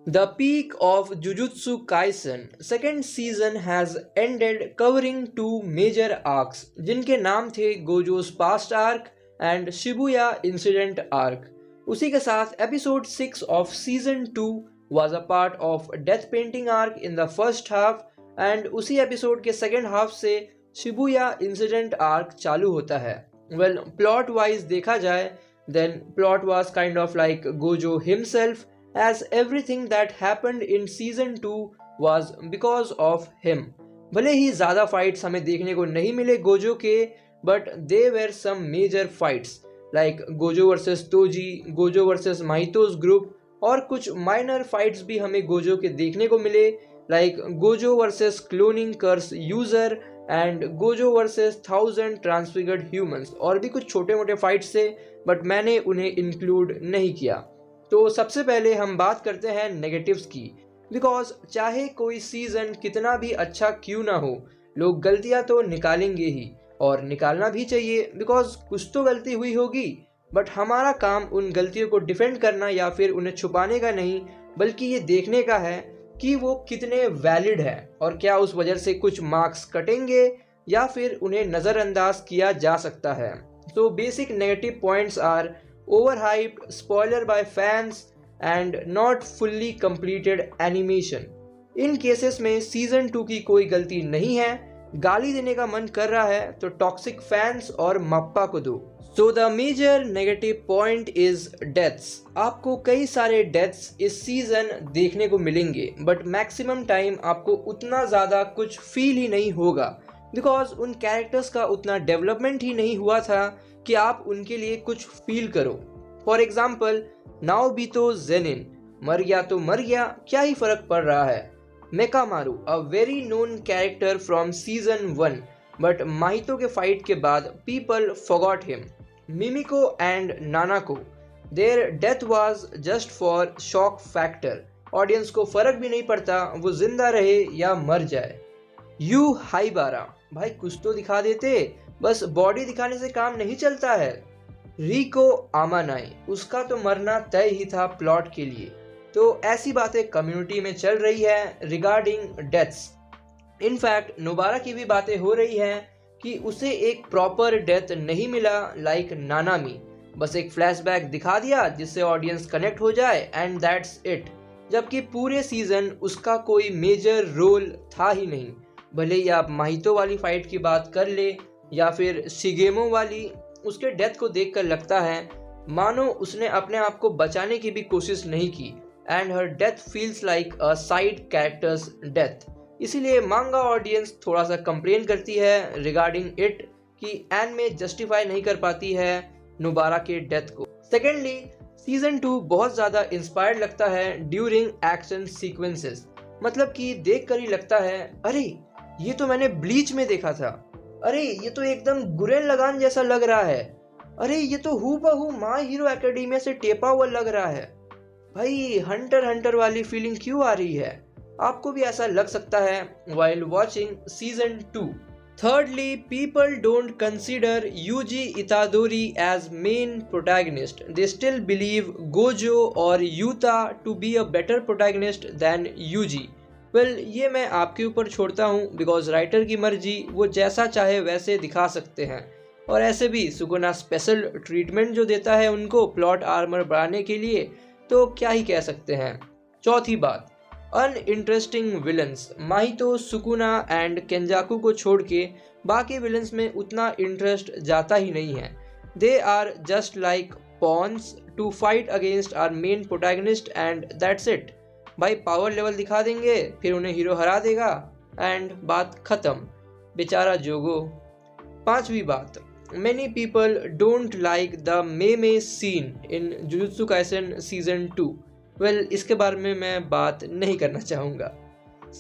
The peak of Jujutsu Kaisen second season has ended covering two major arcs जिनके नाम थे गोजो's past arc and Shibuya incident arc. उसी के साथ episode 6 of season 2 was a part of death painting arc in the first half and उसी episode के second half से Shibuya incident arc चालू होता है. Well, plot wise देखा जाए then plot was kind of like Gojo himself as everything that happened in season 2 was because of him. भले ही ज़्यादा fights हमें देखने को नहीं मिले गोजो के but there were some major fights like Gojo versus Toji, Gojo versus Mahito's group और कुछ minor fights भी हमें गोजो के देखने को मिले like Gojo versus cloning curse user and Gojo versus 1000 transfigured humans और भी कुछ छोटे मोटे फाइट्स थे बट मैंने उन्हें इंक्लूड नहीं किया. तो सबसे पहले हम बात करते हैं नेगेटिव्स की बिकॉज चाहे कोई सीज़न कितना भी अच्छा क्यों ना हो लोग गलतियां तो निकालेंगे ही और निकालना भी चाहिए बिकॉज कुछ तो गलती हुई होगी बट हमारा काम उन गलतियों को डिफेंड करना या फिर उन्हें छुपाने का नहीं बल्कि ये देखने का है कि वो कितने वैलिड है और क्या उस वजह से कुछ मार्क्स कटेंगे या फिर उन्हें नज़रअंदाज किया जा सकता है. So basic negative points are overhyped, spoiler by fans and not fully completed animation. इन केसेस में सीजन 2 की कोई गलती नहीं है, गाली देने का मन कर रहा है तो टॉक्सिक फैंस और मप्पा को दो. So the major negative point is deaths. आपको कई सारे डेथ्स इस सीजन देखने को मिलेंगे बट मैक्सिमम टाइम आपको उतना ज़्यादा कुछ फील ही नहीं होगा बिकॉज उन कैरेक्टर्स का उतना डेवलपमेंट ही नहीं हुआ था कि आप उनके लिए कुछ फील करो. फॉर एग्जाम्पल नाओबितो जेनिन मर गया तो मर गया, क्या ही फर्क पड़ रहा है. Mechamaru a very known character from season 1 but Mahito के फाइट के बाद people forgot him. Mimiko and Nanako their death was just for shock factor. Audience को फर्क भी नहीं पड़ता वो जिंदा रहे या मर जाए. यू हाइबारा भाई कुछ तो दिखा देते, बस बॉडी दिखाने से काम नहीं चलता है. रिको आमानाई उसका तो मरना तय ही था प्लॉट के लिए. तो ऐसी बातें कम्युनिटी में चल रही है रिगार्डिंग डेथ्स. इनफैक्ट नोबारा की भी बातें हो रही हैं कि उसे एक प्रॉपर डेथ नहीं मिला लाइक नानामी. बस एक फ्लैशबैक दिखा दिया जिससे ऑडियंस कनेक्ट हो जाए एंड दैट्स इट. जबकि पूरे सीजन उसका कोई मेजर रोल था ही नहीं. भले ही आप माहितो वाली फाइट की बात कर ले या फिर शिगेमो वाली, उसके डेथ को देखकर लगता है मानो उसने अपने आप को बचाने की भी कोशिश नहीं की and her death feels like a side characters death. इसीलिए मांगा ऑडियंस थोड़ा सा कंप्लेन करती है रिगार्डिंग इट कि एनिमे जस्टिफाई नहीं कर पाती है नोबारा के डेथ को. सेकेंडली सीजन 2 बहुत ज़्यादा इंस्पायर्ड लगता है ड्यूरिंग एक्शन सीक्वेंसेस. मतलब कि देख कर ही लगता है अरे ये तो मैंने ब्लीच में देखा था, अरे ये तो एकदम गुरेन लगान जैसा लग रहा है, अरे ये तो हूबहू माय हीरो एकेडमिया से टेपा हुआ लग रहा है. भाई हंटर वाली फीलिंग क्यों आ रही है? आपको भी ऐसा लग सकता है while watching season 2. Thirdly, people don't consider Yuji Itadori as main protagonist. They still believe Gojo or Yuta to be a better protagonist than Yuji. Well, ये मैं आपके ऊपर छोड़ता हूँ बिकॉज राइटर की मर्जी, वो जैसा चाहे वैसे दिखा सकते हैं. और ऐसे भी सुगुना स्पेशल ट्रीटमेंट जो देता है उनको प्लॉट आर्मर बढ़ाने के लिए, तो क्या ही कह सकते हैं. चौथी बात, uninteresting villains. Mahito, Sukuna and Kenjaku को छोड़ के बाकी विलन्स में उतना इंटरेस्ट जाता ही नहीं है. They are just like pawns to fight against our main protagonist and that's it. भाई पावर लेवल दिखा देंगे फिर उन्हें हीरो हरा देगा एंड बात खत्म. बेचारा जोगो. पांचवी बात, many people don't like the meme scene in Jujutsu Kaisen season 2. Well, इसके बारे में मैं बात नहीं करना चाहूँगा.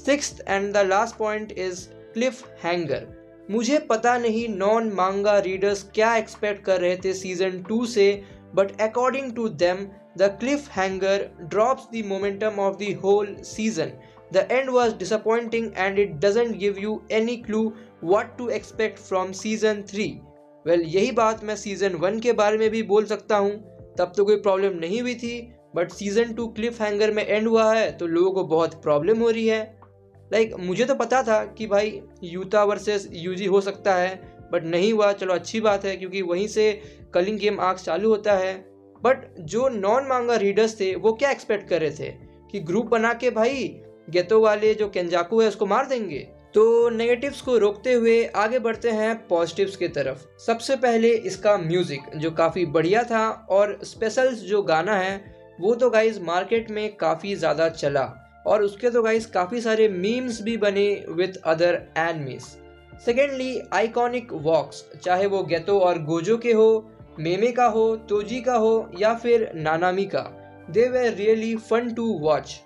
Sixth and the last point is cliffhanger. मुझे पता नहीं नॉन मांगा रीडर्स क्या एक्सपेक्ट कर रहे थे सीजन 2 से, but according to them the cliffhanger drops the momentum of the whole season. The end was disappointing and it doesn't give you any clue what to expect from season 3. Well, यही बात मैं season 1 के बारे में भी बोल सकता हूँ. तब तो कोई प्रॉब्लम नहीं हुई थी बट सीजन 2 क्लिफ हैंगर में एंड हुआ है तो लोगों को बहुत प्रॉब्लम हो रही है। मुझे तो पता था कि भाई यूता वर्सेस यूजी हो सकता है, बट नहीं हुआ। चलो अच्छी बात है, क्योंकि वहीं से कलिंग गेम आर्क चालू होता है। बट जो नॉन मांगा रीडर्स थे वो क्या एक्सपेक्ट कर रहे थे कि ग्रुप बना के भाई गेतो वाले जो केंजाकू है उसको मार देंगे। तो नेगेटिव्स को रोकते हुए आगे बढ़ते हैं पॉजिटिव्स की तरफ। सबसे पहले इसका म्यूजिक जो काफ़ी बढ़िया था, और स्पेशल्स जो गाना है वो तो गाइज मार्केट में काफ़ी ज़्यादा चला, और उसके तो गाइज काफ़ी सारे मीम्स भी बने with other enemies. Secondly iconic walks, चाहे वो गेतो और गोजो के हो, मेमे का हो, तोजी का हो, या फिर नानामी का, they were really fun to watch.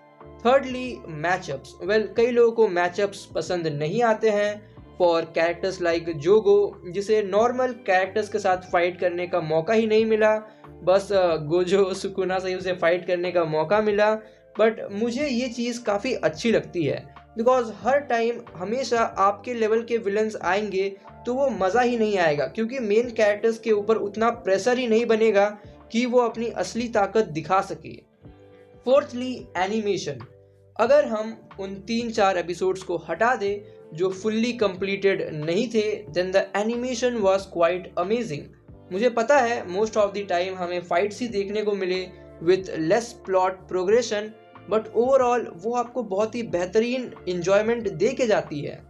Thirdly matchups, कई लोगों को मैचअप्स पसंद नहीं आते हैं फॉर कैरेक्टर्स लाइक जोगो, जिसे नॉर्मल कैरेक्टर्स के साथ फाइट करने का मौका ही नहीं मिला, बस गोजो सुकुना से उसे फाइट करने का मौका मिला। बट मुझे ये चीज़ काफ़ी अच्छी लगती है, बिकॉज हर टाइम हमेशा आपके लेवल के विलन्स आएंगे तो वो मज़ा ही नहीं आएगा, क्योंकि मेन कैरेक्टर्स के ऊपर उतना प्रेशर ही नहीं बनेगा कि वो अपनी असली ताकत दिखा सके। फोर्थली एनिमेशन, अगर हम उन 3-4 एपिसोड्स को हटा दें जो फुल्ली कंप्लीटेड नहीं थे, then the animation was quite amazing. मुझे पता है मोस्ट ऑफ द टाइम हमें फाइट्स ही देखने को मिले with less plot progression, but overall वो आपको बहुत ही बेहतरीन इंजॉयमेंट दे के जाती है।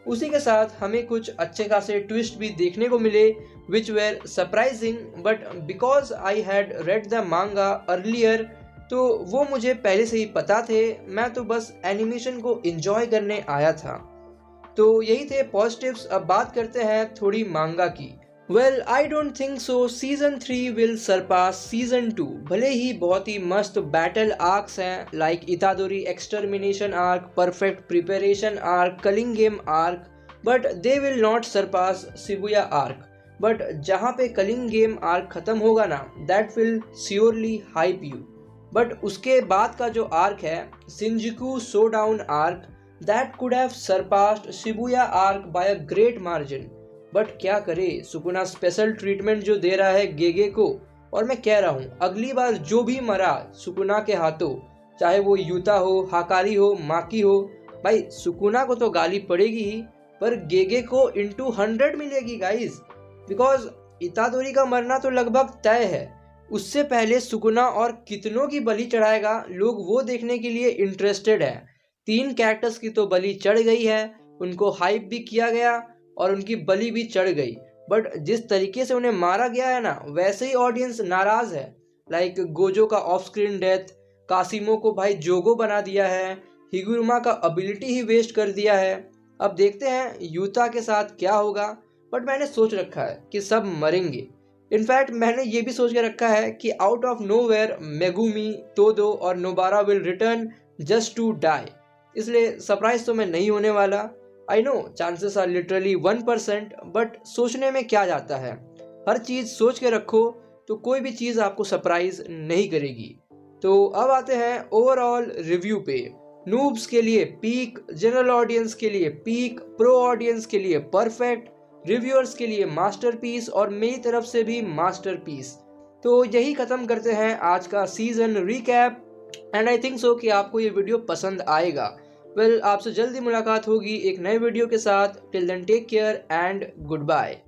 उसी के साथ हमें कुछ अच्छे खासे ट्विस्ट भी देखने को मिले विच where surprising, but because I had read the मांगा अर्लियर, तो वो मुझे पहले से ही पता थे, मैं तो बस एनिमेशन को एंजॉय करने आया था। तो यही थे पॉजिटिव्स। अब बात करते हैं थोड़ी मांगा की। I don't think so season 3 will surpass season 2। भले ही बहुत ही मस्त बैटल आर्क्स हैं, like Itadori extermination arc, perfect preparation arc, culling game arc, but they will not surpass Shibuya arc. But जहाँ पे कलिंग गेम आर्क खत्म होगा ना, that will surely hype you. But उसके बाद का जो आर्क है, Shinjuku showdown arc, that could have surpassed Shibuya arc bye a great margin. But क्या करे, सुकुना स्पेशल ट्रीटमेंट जो दे रहा है गेगे को, और मैं कह रहा हूँ अगली बार जो भी मरा सुकुना के हाथों, चाहे वो यूता हो, हाकारी हो, माकी हो, भाई सुकुना को तो गाली पड़ेगी ही, पर गेगे को into 100 मिलेगी गाइस, बिकॉज इतादोरी का मरना तो लगभग तय है। उससे पहले सुकुना और कितनों की बलि चढ़ाएगा, लोग वो देखने के लिए इंटरेस्टेड है। 3 कैरेक्टर्स की तो बलि चढ़ गई है, उनको हाइप भी किया गया और उनकी बलि भी चढ़ गई, बट जिस तरीके से उन्हें मारा गया है ना, वैसे ही ऑडियंस नाराज है। लाइक गोजो का ऑफ स्क्रीन डेथ, कासिमो को भाई जोगो बना दिया है, हिगुरुमा का एबिलिटी ही वेस्ट कर दिया है। अब देखते हैं यूता के साथ क्या होगा, बट मैंने सोच रखा है कि सब मरेंगे। इनफैक्ट मैंने ये भी सोच के रखा है कि out of nowhere Megumi, Todo और Nobara will return just to die, इसलिए सरप्राइज तो मैं नहीं होने वाला। I know chances are literally 1%, but सोचने में क्या जाता है, हर चीज़ सोच के रखो तो कोई भी चीज़ आपको सरप्राइज नहीं करेगी। तो अब आते हैं ओवरऑल रिव्यू पे। नूब्स के लिए पीक, जनरल ऑडियंस के लिए पीक, प्रो ऑडियंस के लिए परफेक्ट, रिव्यूअर्स के लिए मास्टरपीस, और मेरी तरफ से भी मास्टरपीस। तो यही खत्म करते हैं आज का season recap, and I think so कि आपको ये वीडियो पसंद आएगा। आपसे जल्दी मुलाकात होगी एक नए वीडियो के साथ। Till then take care and good bye.